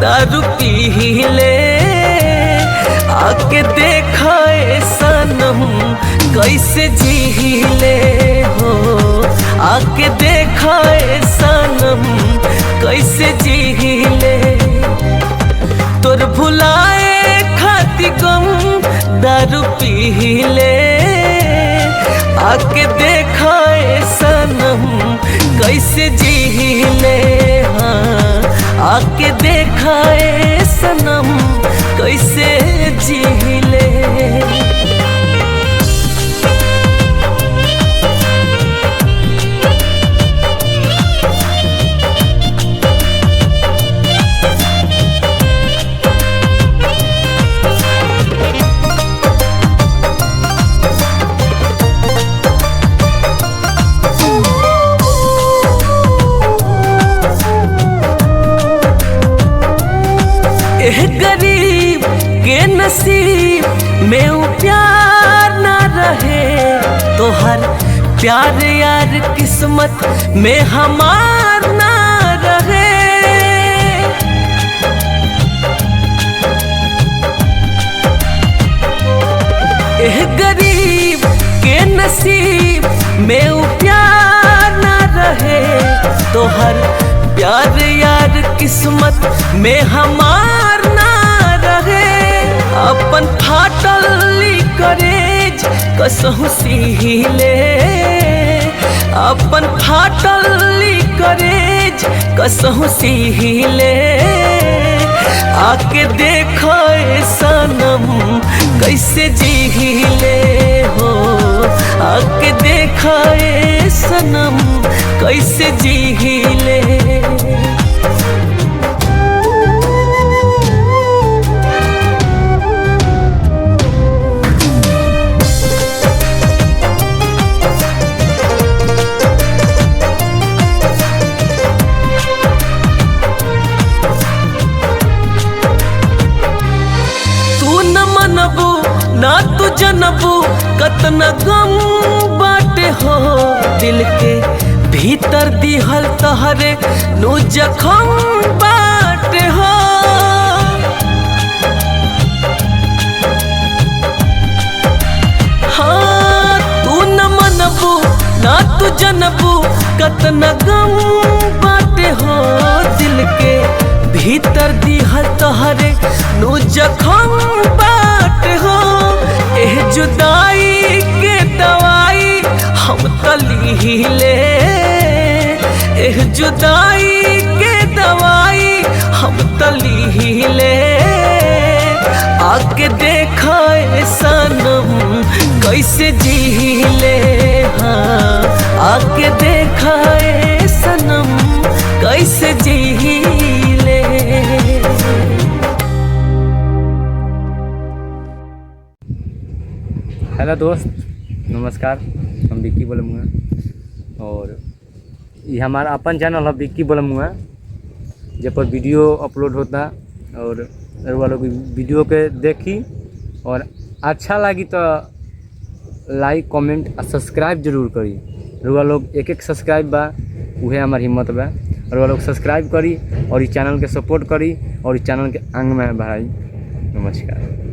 दारू पी ले। आके देखा ए सनम कैसे जी ले हो, आके देखा ए सनम कैसे जी ले। तोर भुलाए खाती गम दारू पी ले। आके देखा ए सनम कैसे जी ले। हाँ आके देखा ए सनम कैसे जी ले। गरीब के नसीब में वो प्यार ना रहे, तो हर प्यार यार किस्मत में हमार ना रहे। गरीब के नसीब में वो प्यार ना रहे, तो हर प्यार यार किस्मत में हमार ना रहे। अपन फाटल करेज कसहु सीले, अपन फाटल करेज कसहु सीले। आके देखो ए सनम कैसे जीले हो, आके देखो ए सनम कैसे जीले। ना तू जनबू कतना गम बाटे हो, दिल के भीतर दिहल तहरे नु जखम बाटे हो। हाँ तू न मनबू ना तू जनबू कतना गम बाटे हो, दिल के भीतर दिहल तहरे नु जखम बाटे हो। एह जुदाई के दवाई हम तली ले, एह जुदाई के दवाई हम तली ले। आके देखा ए सनम कैसे जी ले। हाँ आके देखा ए सनम कैसे जी ले। हेलो दोस्त, नमस्कार। हम विक्की बोलूँगा और ये हमारा अपन चैनल है विक्की बोलूँगा, जब पर वीडियो अपलोड होता और वालों की वीडियो के देखी और अच्छा लगी तो लाइक कमेंट और सब्सक्राइब जरूर करी। रुआ लोग एक एक सब्सक्राइब बा उहे हमारी हिम्मत बा, और लोग सब्सक्राइब करी और इस चैनल के सपोर्ट करी और इस चैनल के आंग में बढ़ाई। नमस्कार।